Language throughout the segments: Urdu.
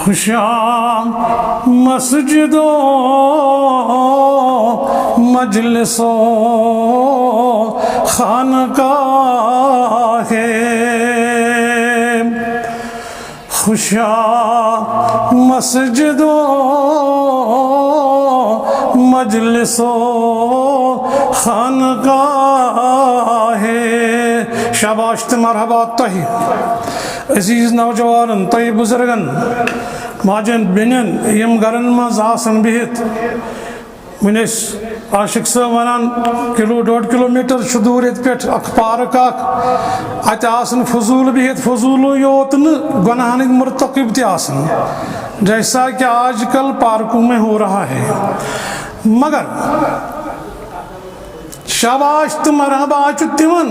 خوشاں مسجد و مجلس و خانقاہ ہے، خوشاں مسجد و مجلس و خانقاہ ہے۔ شاباش تہ مرحبا تۄہہِ عزیز نوجوانن، تۄہہِ بزرگن، ماجن بیٚنٮ۪ن یِم گرن منٛز آسن بِہِتھ۔ وۄنۍ ٲسۍ عاشق صٲب ونان کِلوٗ ڈۄڈ کِلوٗمیٖٹر چھُ دوٗر ییٚتہِ پٮ۪ٹھ اکھ پارک اکھ، اَتہِ آسن فضوٗل بِہِتھ، فضوٗلٕے یوت نہٕ گۄناہن ہٕنٛدۍ مرتقب تہِ آسن، جیسا کہ آج کل پارکوں میں ہو رہا ہے۔ مگر شاباش تہٕ مرحبا چھُ تِمن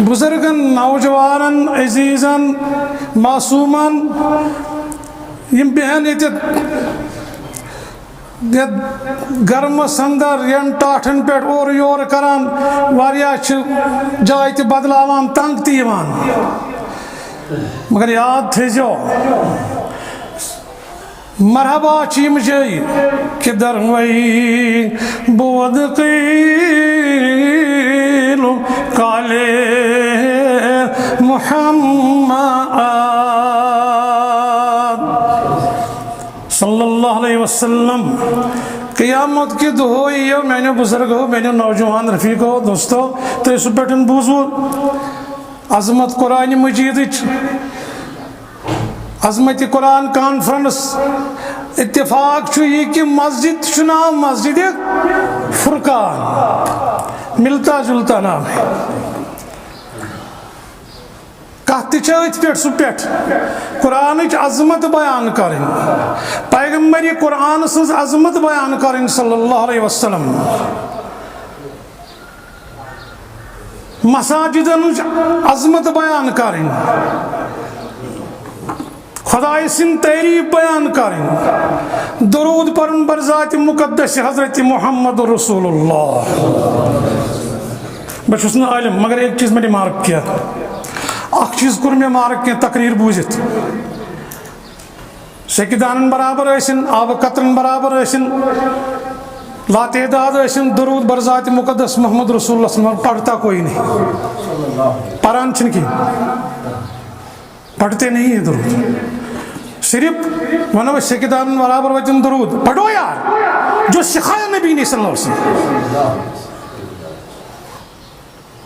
بزرگن، نوجوانن، عزیزن، معصوٗمن یِم بیٚہن ییٚتٮ۪تھ گرمس اندر ین ٹاٹھن پٮ۪ٹھ اورٕ یورٕ کران، واریاہ چھِ جاے تہِ بدلاوان، تنگ تہِ یِوان، مگر یاد تھٲیزیو مرحبا چھِ یِم جایہِ کِدھر وئی بود قیل کالے محمد صلی اللہ علیہ وسلم۔ قیامت کے دۄہ یِیو میانیو بزرگو، میانیو نوجوان رفیقو، دوستو، تُہۍ سُہ پٮ۪ٹھ بوٗزوٕ عظمت قرآن مجیدٕچ، عظمت قرآن کانفرنس۔ اتفاق چھُ یہِ کہِ مسجد چھُ ناو مسجد فرقان، ملتا جلتا نام ہے۔ کتھ تہِ چھِ أتھۍ پٮ۪ٹھ سُہ پٮ۪ٹھ قرآنٕچ عظمت بیان کرٕنۍ، پیغمبر قرآن سٕنٛز عظمت بیان کرٕنۍ صلی اللہ علیہ وسلم، مساجدن عظمت بیان کرٕنۍ، خدائے سٕنٛز تعریف بیان کرٕنۍ، درود پرُن بر ذات مقدس حضرت محمد رسول اللہ۔ بہٕ چھُس نہٕ عالم، مگر ایک چیز مےٚ ریمارک کیا، اکھ چیز کوٚر مےٚ مارک کینٛہہ تقریر بوٗزِتھ، سیٚکہِ دانن برابر ٲسِن، آبہٕ قطرن برابر ٲسِن، لاتعداد ٲسِن، درود بر ذات مقدس محمد رسول اللہ صلی اللہ علیہ وسلم پڑھتا کوئی نہیں، پران چھِنہٕ کینٛہہ، پڑھتے نہیں ہیں درود، صرف ونو سیٚکہِ دانن برابر وتن درود پڑھو یار، جو سکھایا نبی نے صلی اللہ علیہ وسلم،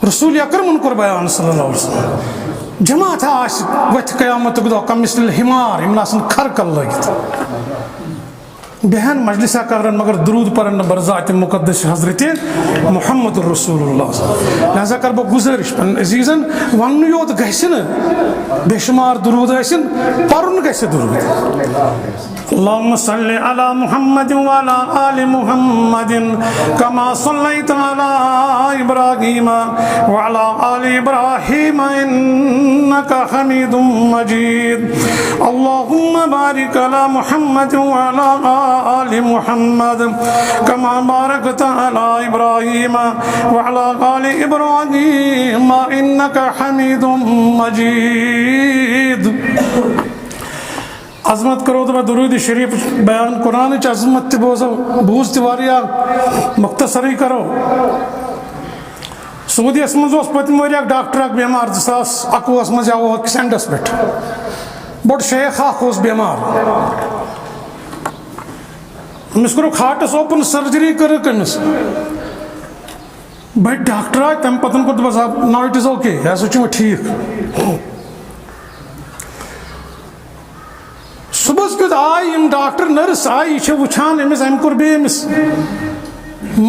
رسول اکرمن کوٚر بیان صلی اللہ علیہ وسلم۔ جماعت آسہِ وتھِ قیامتُک دۄہ کمثل الحمار، یِمن آسن کھرکل لٲگِتھ، بیٚہن مجلسہ کرن مگر درود پرن نہٕ بر ذات مقدس حضرت محمد رسول اللہ۔ لہذا کر بہٕ گزٲرِش پنٕنٮ۪ن عزیٖزن، وننُے یوت گژھِ نہٕ، بے شمار درود ٲسِن، پرُن گژھِ درود۔ اللهم صل على محمد وعلى آل محمد كما صليت على إبراهيم وعلى آل إبراهيم إنك حميد مجيد۔ اللهم بارك على محمد وعلى آل محمد كما باركت على إبراهيم وعلى آل إبراهيم إنك حميد مجيد۔ عظمت کرو تو میں درود شریف بیان قرآن عظمت تہ بوز تہ واریاہ مختصرٕے کرو۔ سعودیس مز پتم ؤری اکھ ڈاکٹر اکھ بیمار 2021 مز آو سینڈس پہ، بوٚڑ شیخ اکھ اوس بیمار، أمِس کوٚرُکھ ہارٹس اوپن سرجری کٔرٕکھ أمِس، بٔڑۍ ڈاکٹر آے تمہِ پتہٕ کوٚر دوٚپس ناو اٹ از اوکے، یہِ ہسا چھُ وۄنۍ ٹھیٖک۔ صبحس کیُتھ آے یِم ڈاکٹر نرس آے، یہِ چھِ وٕچھان أمِس، أمۍ کوٚر بیٚیہِ أمِس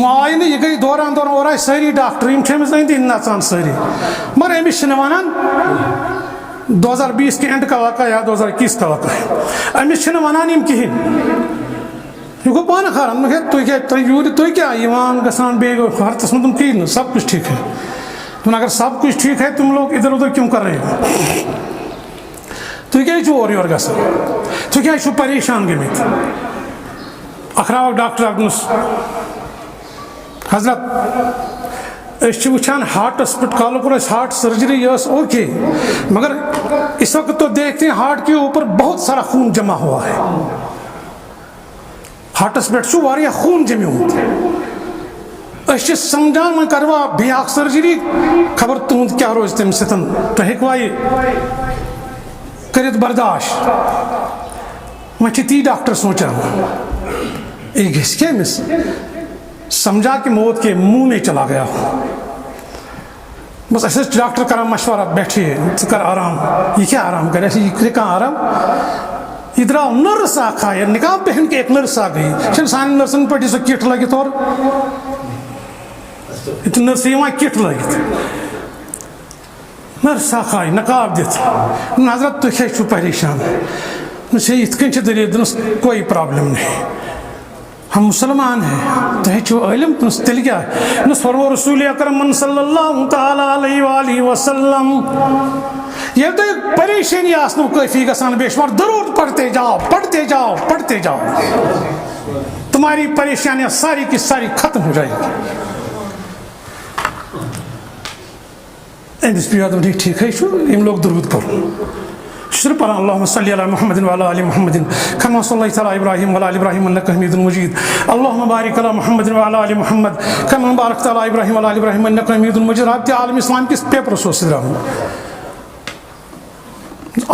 آے نہٕ، یہِ گٔے دوران دوران اورٕ آے سٲری ڈاکٹر، یِم چھِ أمِس أنٛدۍ أنٛدۍ نژان سٲری، مگر أمِس چھِنہٕ وَنان 2020 کے اینڈ کا واقعہ یا 2021 کا واقعہ ہے، أمِس چھِنہٕ وَنان یِم کِہیٖنۍ، یہ گو پانہٕ خراب، تُہۍ کیٛاہ یِوان گژھان بیٚیہِ گوٚو ہرتس منٛز، کِہیٖنۍ نہٕ، سب کچھ ٹھیک ہے، اگر سب کچھ ٹھیک ہے تم لوگ ادھر ادھر کیوں کر رہے ہیں، تُہۍ کیٛازِ چھِو اورٕ یورٕ گژھان، تُہۍ کیٛازِ چھِو پریشان گٔمٕتۍ۔ اکھ راو ڈاکٹر اکھ دوٚپنَس حضرت أسۍ چھِ وٕچھان ہارٹس پٮ۪ٹھ، کالہٕ کوٚر اَسہِ ہارٹ سٔرجری، یہِ ٲس اوکے، مگر اس وقت تو دیکھتے ہیں ہارٹ کے اوپر بہت سارا خون جمع ہوا ہے، ہارٹس پہ واریاہ خون جمیومت، اس سمجھان میں کروا بیاق سرجری خبر تہد کیا روز تم ستن تو ہیکوا یہ کرت برداشت، میں تی ڈاکٹر سوچا یہ گھس کے مس سمجھا کہ موت کے منہ میں چلا گیا ہوں، بس ایسے ڈاکٹر کرا مشورہ بیٹھیے کر آرام، یہ کیا آرام کرے ایسے یہ کہاں آرام، یہ دراؤ نرس آکھا ہے نکاح پہن کے ایک نرس آ گئی چل سان نرسن پر جیسے کٹ لگت اور اتنا نرس یہاں کٹ لگت نرس آکھا ہے نقاب دیت حضرت تو کیا چھو پریشان مجھے اتکن چھ دلیل دنس کوئی پرابلم نہیں، ہم مسلمان ہیں تو ہے چھو علم تل کیا ہے نس فرمو رسول اکرم صلی اللہ تعالی علیہ وآلہ وسلم یہ تو ایک پریشانی آسنو کیفی گسان بے شمار درود پڑھتے جاؤ پڑھتے جاؤ پڑھتے جاؤ تمہاری پریشانیاں ساری کی ساری ختم ہو جائے گی۔ اس پیاد میں ٹھیک ہے شو ان لوگ درود پڑھو شروع پر اللہم صلی علی محمد وعلی آل محمد کما صلیت علی ابراہیم وعلی آل ابراہیم انک حمید مجید اللہم بارک علی محمد وعلی آل محمد کما بارکت علی ابراہیم وعلی آل ابراہیم انک حمید مجید۔ رابطہ عالم اسلام کس پیپر سوچ رہا ہوں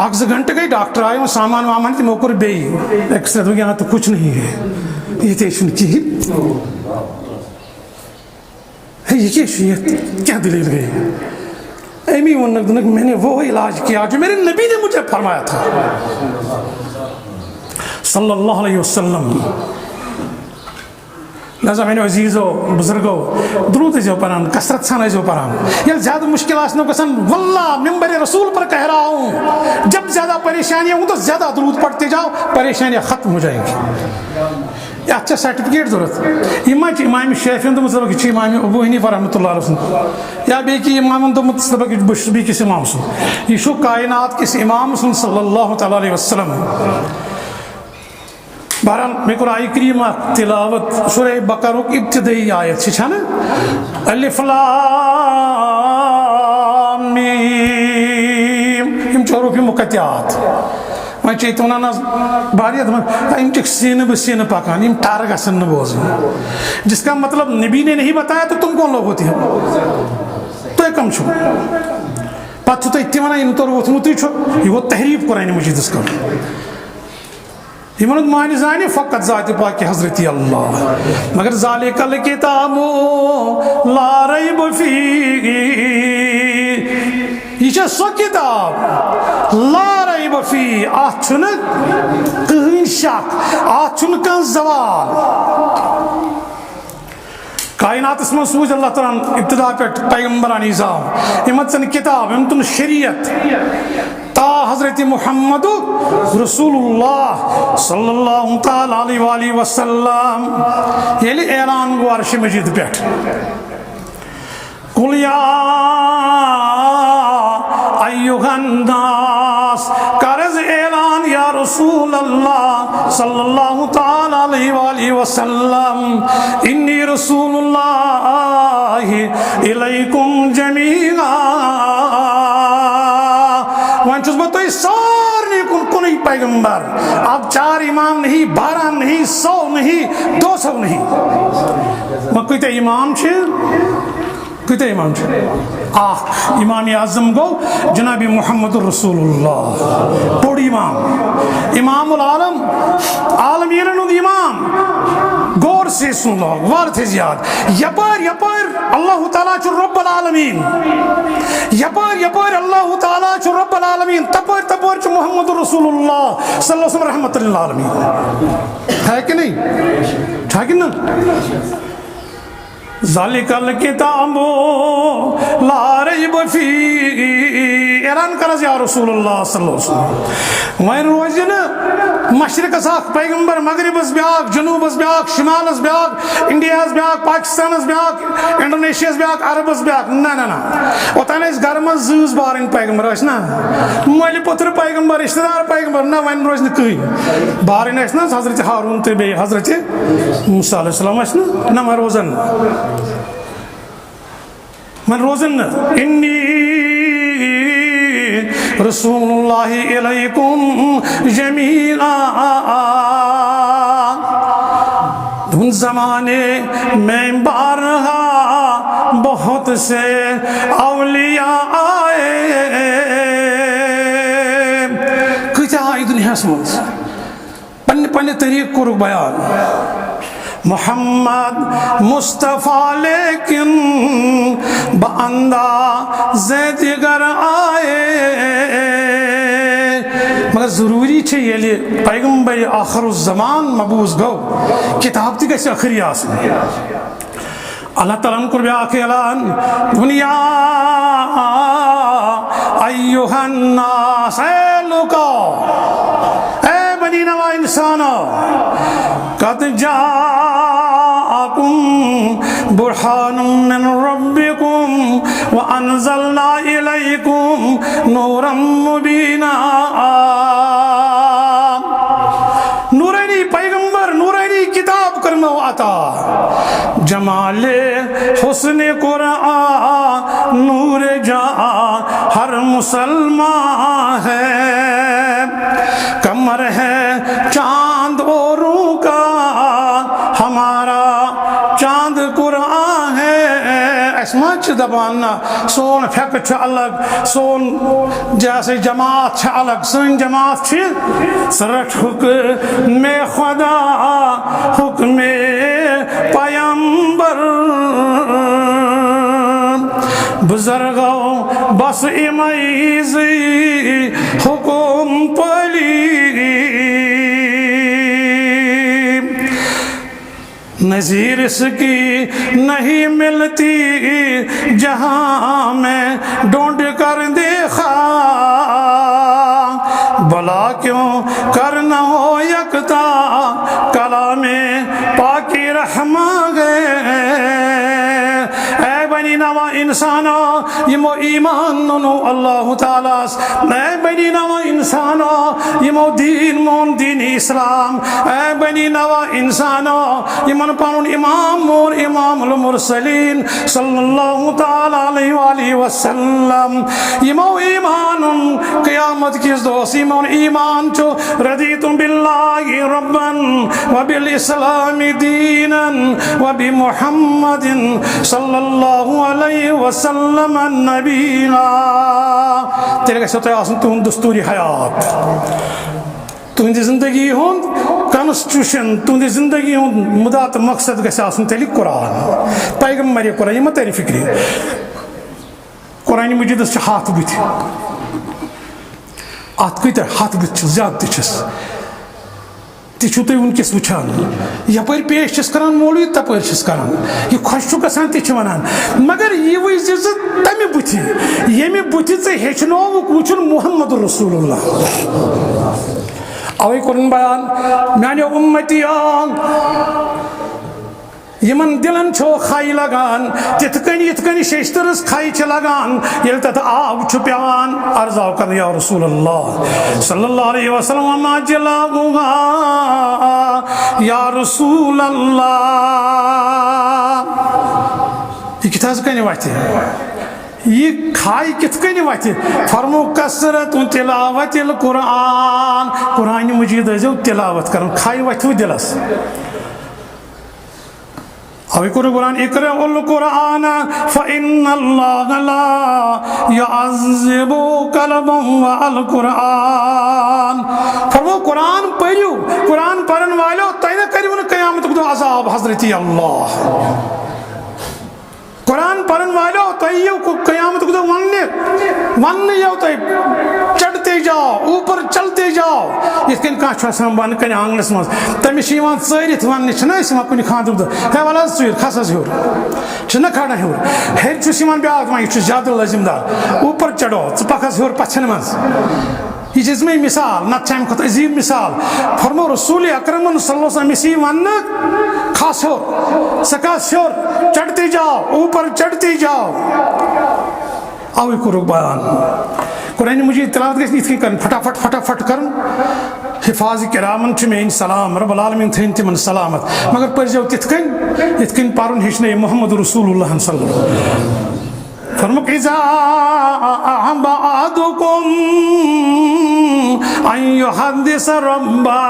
آگ سے گھنٹے گئی ڈاکٹر آئے وہ سامان وامان کی موقع بے ایکس رہا یہاں تو کچھ نہیں ہے، یہ تیشن کی یہ کیا دلیل گئی ایمی ونک دنک میں نے وہ علاج کیا جو میرے نبی نے مجھے فرمایا تھا صلی اللہ علیہ وسلم۔ لہذا میں نے عزیزو بزرگو درود جو پران کثرت سان جو پران یہ زیادہ مشکل آسنو کسن واللہ ممبر رسول پر کہہ رہا ہوں جب زیادہ پریشانیاں ہوں تو زیادہ درود پڑھتے جاؤ پریشانیاں ختم ہو جائیں گی۔ اچھا سرٹیفکیٹ ضرورت امام شافعی تو مطلب کہ امام ابو حنیفہ رحمۃ اللہ علیہ یا بے کہ امام تو مطلب کہ بشبی کس امام سن یہ شو کائنات کس امام سن صلی اللہ تعالی علیہ وسلم۔ بہرحال میں قرآن کریم تلاوت سورہ بقرہ کی ابتدائی آیت سے چھانا الف لام میم ہم چوروں کی مقطعات میں چاہتا ہوں نا باریت میں ہم چک سین بسین پاکان ہم ٹارگا سن بوزن جس کا مطلب نبی نے نہیں بتایا تو تم کون لوگ ہوتی ہو تو ایک کم چھو پاتھ تو اتمانا ان طور وطمتی چھو یہ وہ تحریف قرآن مجید اس کا یہ منت معنی زانی فقط ذات پاک حضرت اللہ مگر ذالک الکتاب لا ریب فیہ یہ سو کتاب لا ریب فیہ آت چھنک کہیں شک آت چھنکن زوال کائنات اس میں سوچ اللہ تعالیٰ ابتدا پہ پیغمبران نظام امت سن کتاب امتن شریعت تا حضرت محمد رسول اللہ صلی اللہ تعالیٰ علیہ وآلہ وسلم یہ اعلان گو عرش مجید پیٹ قل یا ایوہ الناس کرز اعلان یا رسول اللہ صلی اللہ تعالیٰ علیہ وآلہ وسلم انی رسول اللہ الیکم جمیعا وانچوز بتوئی سارے کنی پیغمبر اب 4 امام نہیں 12 نہیں 100 نہیں 200 نہیں میں کوئی تے امام چھے کتے امام چھے امام اعظم گو جناب محمد رسول اللہ بڑی امام امام العالم عالمین امام غور سے سن لو وارت زیاد یپار اللہ تعالیٰ چھو رب العالمین یپار اللہ تعالیٰ چھو رب العالمین تپار چھو محمد رسول اللہ صلی اللہ علیہ وسلم رحمت للعالمین ہے کہ نہیں ہے کہ نہیں ذالک الکتاب لا ریب فیہ اعلان کرز یا رسول اللہ صلی اللہ علیہ وسلم وین روزین مشرق ساک پیغمبر مغرب اس بیاک جنوب اس بیاک شمال اس بیاک انڈیا اس بیاک پاکستان اس بیاک انڈونیشیا اس بیاک عرب اس بیاک نا اوتان اس گرم زوز بار ان پیغمبر اس نا مولی پتر پیغمبر رشتہ دار پیغمبر نا وین روزین کئی بارین اس نا حضرت ہارون تے بے حضرت موسیٰ علیہ السلام اس نا میں روزن من روزن انی رسول اللہ علیکم جمیعا. ان زمانے میں بارہا بہت سے اولیاء آئے. کتیا آئی دنیاس مز پنہ پنہ طریق کور بیان. محمد مصطفیٰ لیکن بانداز دیگر آئے. مگر ضروری چھے یلی پیغمبر آخر الزمان مبوز گو کتاب تی گیسے آخری آسن. اللہ تعالیٰ ان کو بیاکے اعلان دنیا ایوہ الناس اے لوکو اے بنی نوا انسانو قد جاءکم برہان من ربکم وانزلنا الیکم نورا مبینا. نورانی پیغمبر نورانی کتاب کرنا آتا. جمال حسن قرآن نور جہاں ہر مسلمان ہے. کمر ہے چاند اوروں کا ہمارا چاند قرآن ہے. اسمان چھ دبانا سون پھیک چھ الگ سون جیسے جماعت چھ الگ سن جماعت چھ سرٹ حکم خدا حکم پیمبر بزرگوں بس امیزی حکم پلی. نظیر اس کی نہیں ملتی جہاں میں ڈھونڈ کر دیکھا. بلا کیوں کرنا ہو یکتا کلام پاکی رحمہ گئے. اے بنی نوا انسانو یمو ایمان ننو اللہ تعالیٰ. اے بنی نوا انسانو یمو دین مون دین اسلام. اے بنی نوا انسانو یمن پانون امام مون امام المرسلین صلی اللہ تعالیٰ علیہ وآلہ وسلم. یمو ایمان قیامت کس دوس یمون ایمان چو رضیت باللہ ربا وبالاسلام دینا وبمحمد صلی اللہ علیہ وسلم نبینا. تیرے گئے سوتے آسن تہن دستوری حیات تہندی زندگی ہون کانسٹیوشن تہندی زندگی ہون مدات مقصد گئے آسن تیلی قرآن پیغمبر قرآن یہ مت تیری فکری. قرآن مجید اس ہاتھ بتھ ات کتر ہاتھ بت زیادہ تچس تیچھو تھی ونکس وچھان یپر پیش چھس کران مولوی تپر چھس کران یہ خوش چھو گژھان تہ چھ ونان مگر یہ وز تمہ بتھی یمہ بتھی ژے ہیچنووُکھ وچھن محمد رسول اللہ. اوے کرن بیان میانیو امتیان یمن دلن چھو کھائی لگان تتھ کنی شیشترس کھائی چھ لگان یل تت آب چھ پیان عرض آو کر یا رسول اللہ صلی اللہ علیہ وسلم وما جلاؤہا یا رسول اللہ. یہ کتاز کنی واتی یہ کھائی کت کنی واتی فرمو کسرت تلاوت القرآن قرآن مجید ازو تلاوت کرن کھائی واتی دلس. اوی قرآن اقرأ القرآن فإن اللہ لا يعذب قلبا والقرآن. فرمو قرآن پڑھو قرآن پڑھن والو تینہ کریون قیامت کو عذاب حضرت اللہ. قرآن پڑھن والو تیو کو قیامت کو ون یو تی چڑھتے جاؤ اوپر چلتے جاؤ. یہ کن کان چھو آسان بن کن آنگنس مز تمس یوان ژٲرِتھ وننہِ چھنا أسۍ یوان کُنہِ خاندرُک دۄہ ہے وَلہٕ حظ ژٕر کھس حظ ہیوٚر چھُنہ کھڑا ہیوٚر ہیٚرِ چھُس یوان بیٛاکھ وۄنۍ یہِ چھُ زیادٕ لٲزِم دار اوپر چڑھو ژٕ پکھ حظ ہیوٚر پژھٮ۪ن منٛز. یہ چھ میں مثال نت چھ امہ کھۄتہٕ عظیٖم مثال. فرمو رسول اکرم صلی اللہ علیہ وسلم اسی وننہٕ کھس ہیوٚر ژٕ کھس ہیوٚر چڑھتے جاؤ اوپر چڑھتے جاؤ. اوے کوٚرُکھ بیان قرآن مجید تلاوت گژھِ یِتھ کٔنۍ کرٕنۍ پھٹافٹ پھٹافٹ کرُن. حفاظ کرامن چھ میٲنۍ سلام رب العالمین تھٲیِن تِمن سلامت مگر پٔرزیو تِتھ کٔنۍ یِتھ کٔنۍ پرُن ہیٚچھنٲیِو محمد رسول اللہ صلی اللہ علیہ وسلم. فرموک اذا بعدکم ان یحدث ربا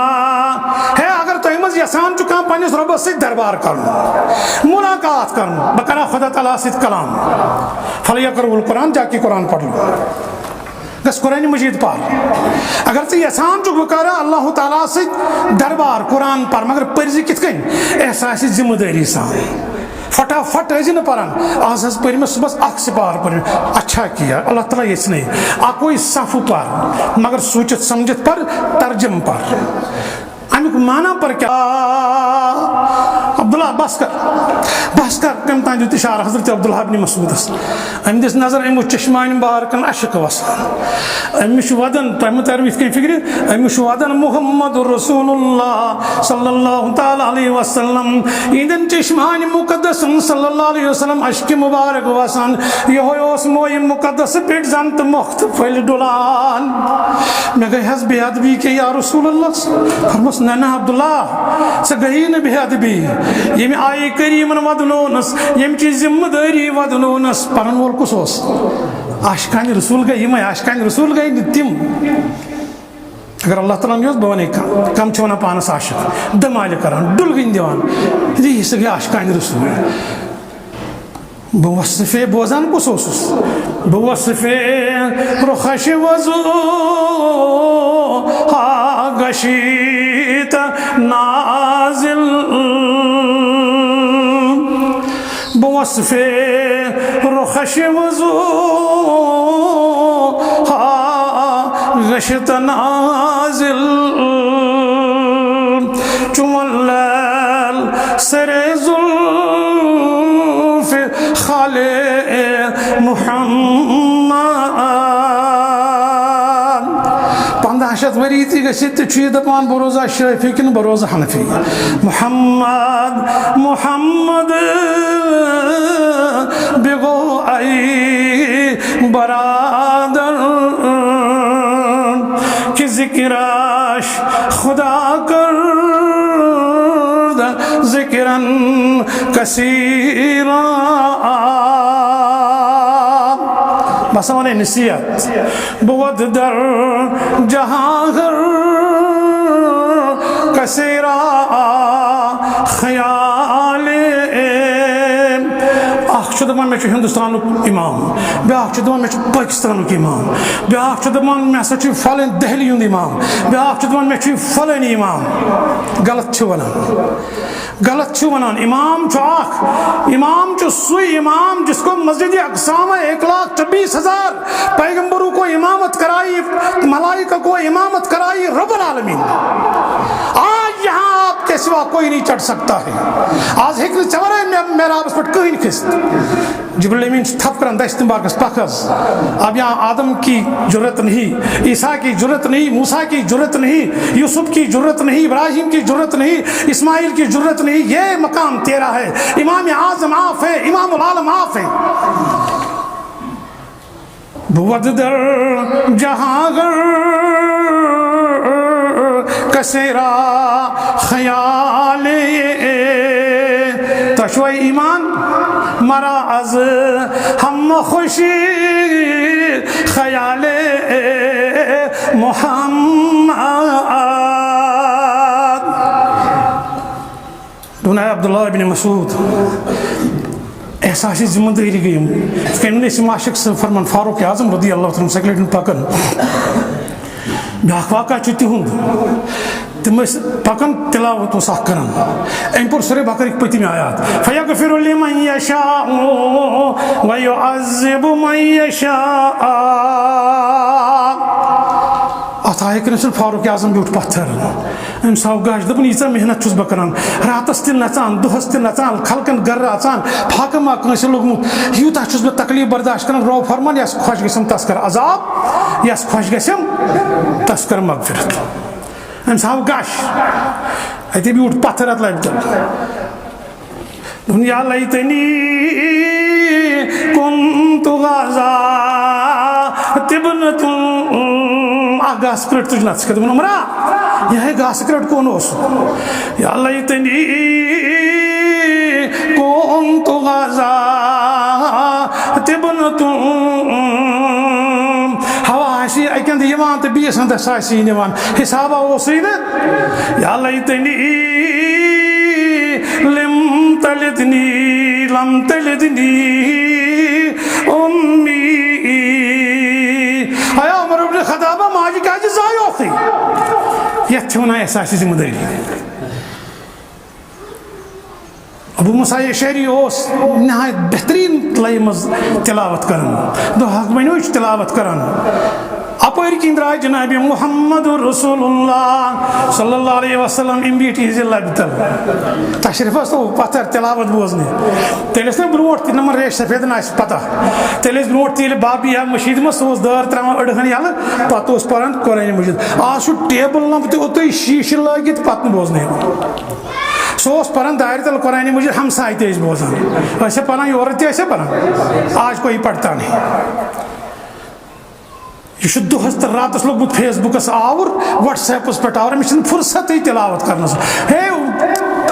ہے اگر تُہۍ منٛز یژھان چھُ کانٛہہ پننِس رۄبس سۭتۍ دربار کرُن ملاقات کرُن بہٕ کرٕ خدا تعالیٰ سۭتۍ کلام فلیقرؤ القرآن جا کے قرآن پڑھ لو گژھ قرآن مجید پار اگر ژٕ یژھان چھُکھ بہٕ کرٕ اللہ تعالیٰ سۭتۍ دربار قرآن پر مگر پٔرزِ کِتھ کٔنۍ احسا آسہِ ذمہٕ دٲری سان فٹافٹ ٲسۍ نہٕ پران آز حظ پٔرۍ مےٚ صُبحس اکھ سپار پٔرۍ اچھا کیا اللہ تعالیٰ یژھنٕے اکوے صفہٕ پر مگر سوٗنٛچِتھ سمجھِتھ پر ترجم پر امیُک معنی پر کیا عبداللہ بس کر کم تام دیُت اشارہ حضرت عبداللہ ابن مسعودس أمۍ دِژ نظر أمۍ وُچھ چشمانہِ بارکن اشک وسان أمِس چھُ ودان تۄہہِ مہ ترِوٕ یِتھ کٔنۍ فکرِ أمِس چھُ ودان محمد رسول اللہ صلی اللہ تعالیٰ علیہ وسلم یِہنٛدٮ۪ن چشمانہِ مقدسن صلی اللہ علیہ وسلم اشکہِ مبارک وسان یہوے اوس مویہِ مقدس پیٹھ زن تہٕ مۄختہٕ پھٔلۍ ڈُلان مےٚ گٔے حظ بے ادبی کہِ یا رسول اللہ فرموس نہ عبداللہ ژٕ گٔیی نہٕ بے ادبی ییٚمہِ آیہِ کریٖمن ودنونس ییٚمہِ چہِ ذمہٕ دٲری ودنونس پرن وول کُس اوس عاشقانہِ رسول گٔے یِمے عاشقانہِ رسول گٔے نہٕ تِم اگر اللہ تعالیٰ یوٚژ بہٕ ونے کم چھِ ونان پانس عاشق دمالہِ کران ڈُلگٕنۍ دِوان یہِ سُہ گٔے عاشقانہِ رسول بہٕ وصفے بوزان کُس اوسُس بہٕ وصفے رُخش وضو گشیت نازل بوصف رخش وضو غشت نازل چملل سر زلف خالق محمد 15 ؤری تہِ گٔژھِتھ تہِ چھُ یہِ دپان بہٕ روزا شٲفی کِنہٕ بہٕ روزا حنفی محمد بگو ای برادر کہ ذکرش خدا کرد ذکرن کثیرا بس ونے نصیحت بود در جہاں گھر کثیرا خیال اخ چھُ دپان مےٚ چھُ ہندوستانُک امام بیاکھ چھُ دپان مےٚ چھُ پٲکِستانُک امام بیاکھ چھُ دپان مےٚ ہسا چھُ فلٲنۍ دہلی ہُنٛد امام بیاکھ چھُ دپان مےٚ چھُ فلٲنی امام غلط چھُ ونان امام چھُ اکھ امام چھُ سُے امام جس کو مسجد اقصا میں 1,24,000 پیغمبروں کو امامت کرائی ملائکہ کو امامت کرائی رب العالمین آج یہاں آپ کے سوا کوئی نہیں چڑھ سکتا ہے آج ہیکہ نہٕ ژےٚ ورٲے محرابس پٮ۪ٹھ کٕہٕنۍ کھٔسِتھ جبریل امین چھُ تھپ کران دستہِ باغس پکھ حظ اب یہاں آدم کی جرت نہیں عیسیٰ کی جرت نہیں موسیٰ کی جرت نہیں یوسف کی جرت نہیں ابراہیم کی جرت نہیں اسماعیل کی جرت نہیں یہ مقام تیرا ہے امام اعظم آپ ہے امام العالم آپ ہے بود در جہاں گر کثیرا خیال تشوی ایمان مرا از ہم خوشی خیال محمد دونہ عبداللہ ابن مسعود احساسی ذمہ داری گئی کمنے سے عاشق سے فرمان فاروق اعظم رضی اللہ عنہ سیکلیٹن پکن بیاکھ واقعہ چھُ تِہُنٛد تِم ٲسۍ پکان تلاوت اوس اکھ کران أمۍ پوٚر سورہ بقرٕکۍ پٔتِمہِ آیات فیغفر لمن یشاء ویعذب من یشاء اتھ آیہِ کٔرِتھ فاروق اعظم بیوٗٹھ پتھر أمِس آو گاش دوٚپُن ییٖژاہ محنت چھُس بہٕ کران راتس تہِ نژان دۄہس تہِ نژان خلقن گرٕ اژان پھاکہٕ ما کٲنٛسہِ لوٚگمُت یوٗتاہ چھُس بہٕ تکلیٖف برداشت کران رۄب فرمان یس خۄش گژھٮ۪م تس کر عذاب یس خۄش گژھٮ۪م تس کر مغفرت أمِس آو گش اتے بیوٗٹھ پتھر اتھ لبہِ تل دوٚپُن یا لیتنی كنت غزا تبنت اکھ گاسہٕ کرٛٹ تُج نژ دوٚپُن عمرا یِہے گاسہٕ کرٛٹ کون اوس یا لیتنی كنت غزا ابنتم ہوا اکند یوان تو بیس ہندس آسی نوان حسابہ اوسی نا یا لیتنی لم تلدنی امی آیا عمر ابن خطابہ ماجی کا جی زائی ہوتی یہ تھی انہیں احساسی ذمہ داری ابو موسیٰ اشعری اوس نہایت بہترین لائے مز تلاوت کرن دو حق بینوچ تلاوت کرن اپر کن درائے جناب محمد رسول اللہ صلی اللہ علیہ وسلم امبیٹی ہزی اللہ بتل تشریف اس تو پتر تلاوت بوزنی تیلیس نے بروٹ تین نمبر ریش سفید ناس پتہ تیلیس بروٹ تیل بابی یا مشید میں سوز دار ترام اڑھنی آل پتہ اس پران قرآن مجید آسو ٹیبل نمب تی اتوی شیش لگت پتن بوزنی سوس پران دائرت القرآن مجید ہم سائی تیز بوزن ایسے پران یورت ایسے پران آج کوئی پڑھتا نہیں یہ دہس تو راتس لوگمت فیس بکس آور واٹس ایپس پہ آور مجھے فرصت تلاوت کرنا ہے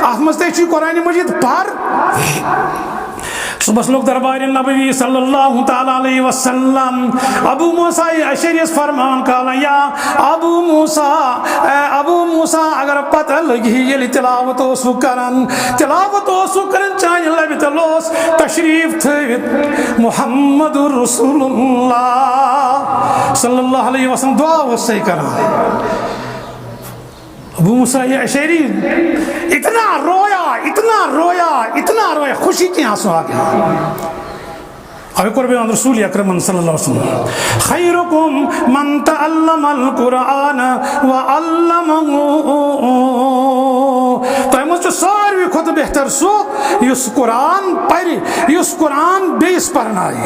ات مز تی قرآن مجید پر صبح لوگ دربار نبوی صلی اللہ تعالیٰ علیہ وسلم ابو موسیٰ اشعری فرمان کالا یا ابو موسیٰ اگر پتہ لگی یہ تلاوت اوسو کرن چاہیے لبی تلوس تشریف تھوت محمد رسول اللہ صلی اللہ علیہ وسلم دعا وسے کرن ابو موسیٰ اشعری اتنا رویا خوشی کی آنسو آ گیا ابھی قربان رسول اکرم صلی اللہ علیہ وسلم خیرکم من تعلم القرآن وعلمہ تو مجھے ساروی خود بہتر سو یس قرآن پری یس قرآن بیس پرنائی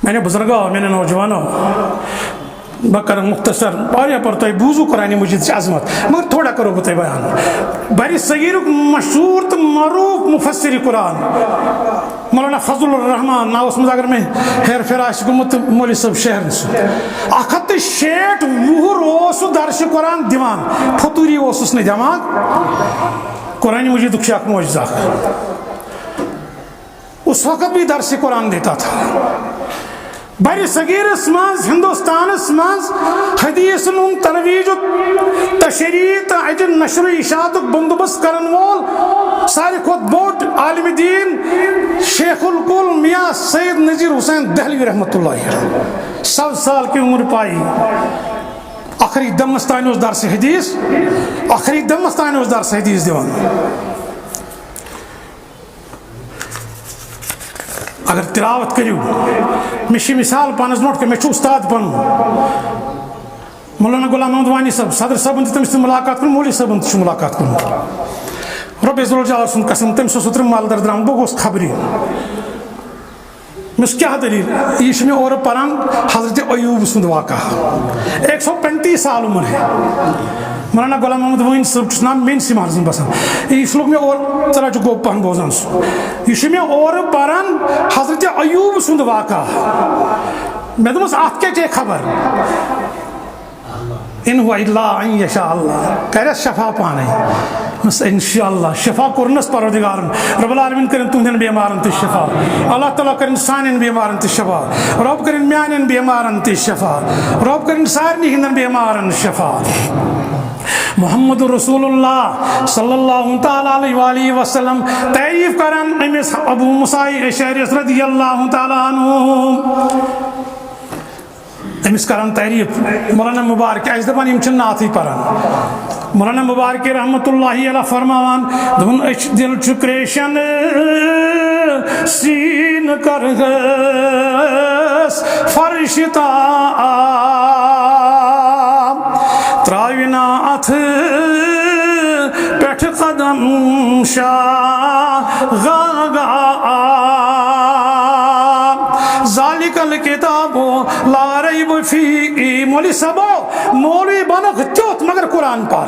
میں نے بزرگاں میں نے نوجوانوں بکر مختصر پاریا پر تو بوزو قرآن مجید عظمت مگر تھوڑا کرو بتے بیان بری صغیر مشہور تو معروف مفسر قرآن مولانا فضل الرحمن ناوس مز اگر میں ہیر فراش گمت مولی صاحب شہر سے اخت شیٹ وہر اوسو درس قرآن دیوان پھتوری اوسس نے دماغ قرآن مجید شاک معجزہ اس وقت بھی درس قرآن دیتا تھا بری صغیرس مز ہندوستانس مز حدیث نون ترویج تشریح تو اجر نشر و اشاعت بندوبست کرن وول ساری کھت بوٹ عالم دین شیخ الکل میاں سید نذیر حسین دہلوی رحمۃ اللہ 100 سال کی عمر پائی آخری دمستان اس درس حدیث آخری دمستان اس درس حدیث دیوان اگر تلاوت کریو مشی مثال پانس نوٹ کہ میں چھو استاد پن مولانا غلام محمد وانی صاحب صدر صاحب تم سے ملاقات کروں مولی صاحب سے ملاقات کروں رب عزوجل جلال سن قسم تم سے ستر مال در درام بگوس خبری مس کیا دلیل یہ میں اور پران حضرت ایوب سند واقع 135 سال عمر ہے مولانا غلام محمد وانی صاحب کا نام مین سی مارزن بسان اس لوگ میں اور چلا جو گوپ پہن بوزان سو یہ میں اور پران حضرت ایوب سند واقع میں دمس آت کے چے خبر ان هو الا ان یشاء اللہ کرے شفا پانے بس انشاءاللہ شفا کرنس پروردگارن رب العالمین کرن تہندین بیمارن تہ شفا اللہ تعالیٰ کرن سانین بیمارن تہ شفا رب کرن میانین بیمارن تہ شفا رب کرن سارنی ہندن بیمارن شفا محمد رسول اللہ صلی اللہ تعالیٰ علیہ وآلہ وسلم تعریف کرن امس ابو موسیٰ اشعری رضی اللہ تعالیٰ عنہ امس کرن تعریف مولانا مبارک اس دپان یم چھ نعت پران مولانا مبارک رحمت اللہ علیہ فرماوان دون اچ دل چھ کریشن سین کرگس فرشتا تراوینا اتھ پیٹھ قدم شاہ غاگا ذالک الکتاب لا ریب فیہ مولی صاحب مولوی بنک تیوت مگر قرآن پار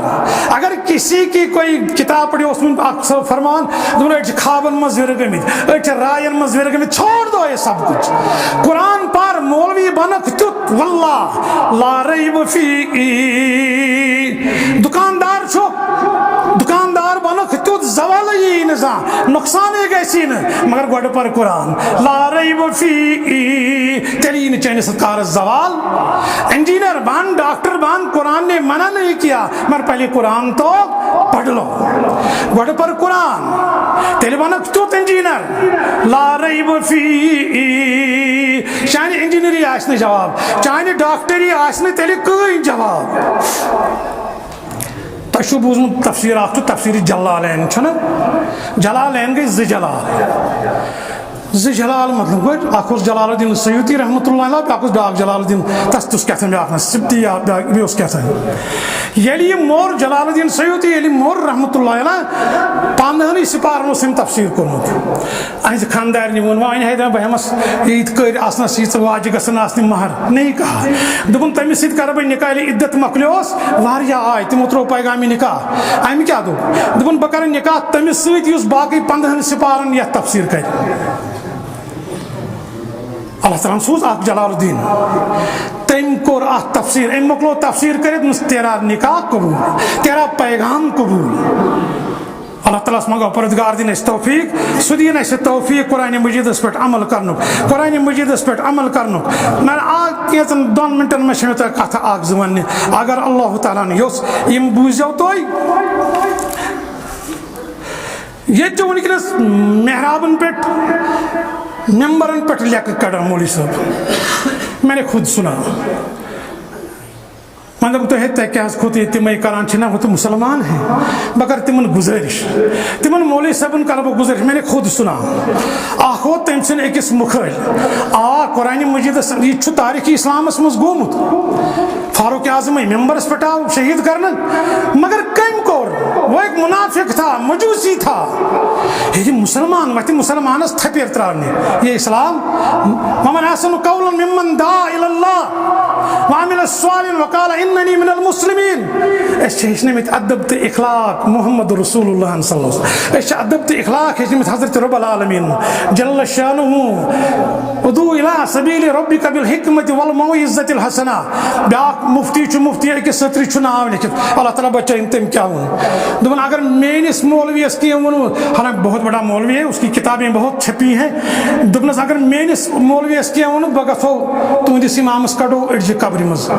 اگر کسی کی کوئی کتاب پڑھی اس میں اکثر فرمان دونوں ایچ خوابن مزور گمید ایچ رائن مزور گمید چھوڑ دو یہ سب کچھ قرآن پار مولوی بنک تیوت واللہ لا ریب فیہ دکاندار چھو دکاندار بنک تیوت زوالی نظام نقصان گژھی مگر گۄڈٕ پر قرآن لا ریب فی تیٚلہِ یی نہٕ چٲنِس کارس زوال انجینئر بن ڈاکٹر بن قرآن نے منع نہیں کیا مگر پہلے قرآن تو پڑھ لو گۄڈٕ پر قرآن تیٚلہِ بنکھ تیُتھ انجینئر لا ریب فی چانہِ انجینئری آسہِ نہٕ جواب چانہِ ڈاکٹری آسہِ نہٕ تیٚلہِ کٕہٕنۍ جواب تۄہہِ چھُو بوٗزمُت تفسیٖر اکھ چھُ تفسیٖر جلالین چھُنہ جلالین گٔے زٕ جلال مطلب گوٚو اکھ اوس جلال الدین سیوطی رحمۃ اللہ علیہ بیاکھ اوس بیاکھ جلال الدین تس تہِ اوس کیٛاہ تھام بیاکھ ناو سبتی یا بیٚیہِ اوس کیٛاہ تھام ییٚلہِ یہِ مور جلال الدین سیوطی ییٚلہِ مور رحمۃ اللہ علیہ 15 سپارن اوس أمۍ تفسیٖر کوٚرمُت أہنٛزِ خانٛدارنہِ ووٚن وۄنۍ ہے دپان بہٕ ہٮ۪مس ییٖتۍ کٔرۍ آسنس ییٖژٕ واجہِ گژھن آسنہِ مہر نہیں کہا دوٚپُن تٔمِس سۭتۍ کرٕ بہٕ نکاح ییٚلہِ عدت مۄکلیوس واریاہ آے تِمو ترٛوو پیغامِ نکاح اَمہِ کیٛاہ دوٚپ دوٚپُن بہٕ کرٕ نکاح تٔمِس سۭتۍ یُس باقٕے 15 سپارن یتھ تفسیٖر کرِ اللہ تعالیٰ سوز اکھ جلال الدین تٔمۍ کوٚر اتھ تفسیٖر أمۍ مۄکلو تفسیٖر کٔرِتھ دوٚپنس تیرا نکاح قبوٗل تیرا پیغام قبوٗل اللہ تعالیٰ ہس منٛگو پروردگار دِن اَسہِ توفیٖق سُہ دِیِن اَسہِ توفیٖق قرآنِ مجیٖدس پٮ۪ٹھ عمل کرنُک قرآنِ مجیٖدس پٮ۪ٹھ عمل کرنُک مگر کینٛژن 2 مِنٹن منٛز چھِ مےٚ تۄہہِ کتھٕ اکھ زٕ وننہِ اگر اللہ تعالیٰ ہن یوٚژھ یِم بوٗزِو تُہۍ ییٚتہِ چھُ وٕنکیٚنس محرابن پٮ۪ٹھ ممبرن پٮ۪ٹھ لیکھٕ کڑان مولوی صٲب میں نے خود سنا مطلب تو ہے کیا خود تمے کران چھِ نا وہ تو مسلمان ہیں بہٕ کرٕ تِمن گُزٲرِش تِمن مولوی صٲبن کرٕ بہٕ گُزٲرِش میں نے خود سنا اکھ ووت تٔمۍ سٕنٛدۍ أکِس مُکھٲلۍ قرآنِ مجیٖدس یہِ تہِ چھُ تاریٖخی اسلامس منٛز گوٚمُت فاروق اعظمے ممبرس پٮ۪ٹھ آو شہیٖد کرنہٕ مگر کٔمۍ کوٚر وہ ایک منافق تھا مجوسی تھا یہ مسلمان وتہِ مسلمانس تھپیر تراونہِ یہ اسلام ومن احسن قولا ممن دعا الى الله وعمل صالحا وقال انني من المسلمين أسۍ چھِ ہیٚچھنٲمٕتۍ ادب تہٕ اخلاق محمد رسول اللہ صلی اللہ علیہ وسلم أسۍ چھِ ادب تہٕ اخلاق ہیٚچھنٲمٕتۍ حضرت رب العالمین جل شانہ ادعو الى سبیل ربک بالحکمت والموعظۃ الحسنہ بیاکھ مفتی چھُ مفتی أکِس سٔترِ چھُ ناو لیکھِتھ اللہ تعالیٰ بچٲیِن تٔمۍ کیٛاہ ووٚن دوٚپُن اگر میٲنِس مولویس کینٛہہ ووٚنمُت حالانکہ بہت بڑا مولوی ہے اس کی کتابیں بہت چھپی ہیں دوٚپنس اگر میٲنِس مولویس کینٛہہ ووٚنُت بہٕ گژھو تُہنٛدِس اِمامس کڑو أڑجہِ قبرِ منٛز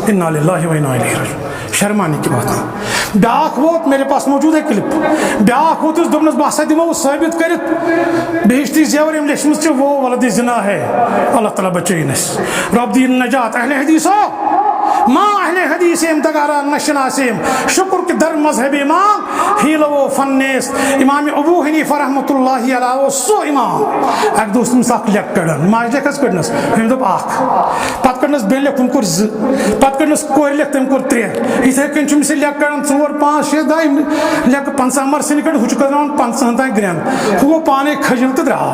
انا للہ و انا الیہ راجعون شرمانے کی بات ہے بیاکھ ووت میرے پاس موجود ہے کلپ بیاکھ ووت دوٚپنس بہٕ ہسا دِمو ثٲبت کٔرِتھ بہشتی زیور یِم لیچھمٕژ چھِ وہ ولد زنا ہے اللہ تعالیٰ بچٲیِن اَسہِ رب دِیِن نجات اہل حدیثو ما اہل حدیث تگارا نشناسیم شکر کے در مذہب امام ہیل و فنیس امام ابو حنیفہ رحمۃ اللہ علیہ سو امام اک دوست تٔمِس اکھ لیکھ کڑان ماجہِ لیکھس کڑنس أمۍ دوٚپ اکھ پتہٕ کڑنس بیٚیہِ لیکھ تٔمۍ کوٚر 2 پتہٕ کڑنس کورِ لیکھ تٔمۍ کوٚر 3 یِتھے کٔنۍ چھُ أمِس یہِ لیکھ کڑان 4 5 6 دۄہ لیکھٕ 50 مرسٕنۍ کڑ ہُہ چھُ کڑان 50 تانۍ گرٛٮ۪ن ہُہ گوٚو پانے کھٔجِل تہٕ درٛاو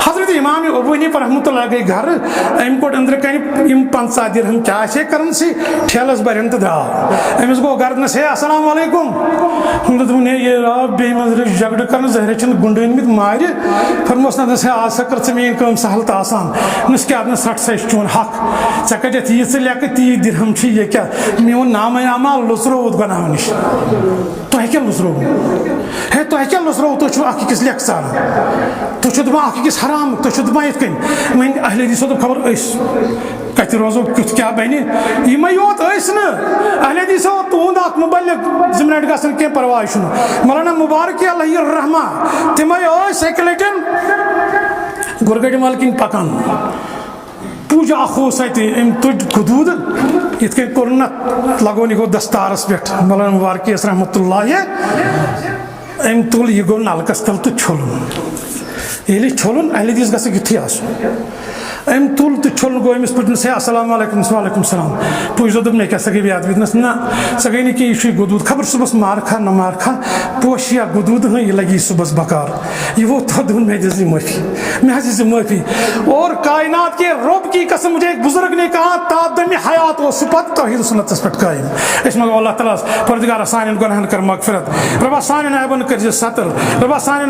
حضرت امام ابو حنیفہ رحمۃ اللہ گٔے گرٕ أمۍ کوٚڑ أنٛدرٕ کَنہِ یِم 50 درہم کیٛاہ آسہِ ہے کرنسی ٹھیلس برن تو درٛاو أمِس گوٚو گرٕ دِنس ہے السلام علیکم دوٚپُن ہے یہِ آو بیٚیہِ منٛز جگڑٕ کرنہٕ ظٲہرا چھِنہٕ گُنڈہٕ أنۍمٕتۍ مارِ فرموس نہ دوٚپنس ہے آز سا کٔر ژٕ میٲنۍ کٲم سہل تہٕ آسان دوٚپنس کیٛاہ دوٚپنس رٹ سا یہِ چھُ چون حق ژےٚ کَتٮ۪تھ ییٖژٕ لیکھٕ تیٖتۍ درہم چھِ یہِ کیٛاہ میون نامے اعمال لُژرووُتھ گۄناہو نِش تۄہہِ کیٛاہ لُژرووُ ہے تۄہہِ کیٛاہ لُژرووُ تُہۍ چھِو اکھ أکِس لیکھٕ ژاران تُہۍ چھِو دپان اکھ أکِس حرام تُہۍ چھِو دپان یِتھ کٔنۍ وۄنۍ اہل حدیثو دوٚپ خبر أسۍ کتہِ روزو کیُتھ کیٛاہ بنہِ یِمے یوت ٲسۍ نہٕ اہل حدیثو تُہُنٛد اکھ مُبلِغ 2 منٹ گژھن کینٛہہ پرواے چھُنہٕ مولانا مُبارک علیہ الرحمہ تِمے ٲسۍ اَکہِ لٹہِ گُرگَڑِ مال کِنۍ پکان پوٗجا اکھ اوس اَتہِ أمۍ تُج گُدوٗد یِتھ کٔنۍ کوٚرُن اَتھ لگوُن یہِ گوٚو دستارس پٮ۪ٹھ مولانا مُبارک یس رحمۃ اللہ أمۍ تُل یہِ گوٚو نلکس تل تہٕ چھوٚلُن ییٚلہِ چھوٚلُن اہل حدیث گژھِ یِتھُے آسُن أمۍ تُل تہٕ چھوٚلُن گوٚو أمِس پٔتمِس ہے السلام علیکم وعلیکم السلام پوٗجزو دوٚپ مےٚ کیٛاہ سا گٔے بیادبی دوٚپنس نہ سۄ گٔے نہٕ کینٛہہ یہِ چھُے گُدوٗد خبر صُبحس مارکھا نہ مارکھا پوشیا گُدوٗد ہٕے یہِ لگی صُبحس بکار یہِ ووت تھوٚد دوٚپُن مےٚ دِژ یہِ معٲفی مےٚ حظ دِژ یہِ معٲفی اور کائنات کے رب کی قسم مجھے ایک بزرگ نے کہا تادم حیات اوس سُہ پتہٕ توحیٖد سُنتس پٮ۪ٹھ قٲیِم أسۍ منٛگو اللہ تعالیٰ ہس پروردگارا سانٮ۪ن گۄناہن کر مغفرت رۄبا سانٮ۪ن عیبن کٔرۍ زِ ستر رۄبا سانٮ۪ن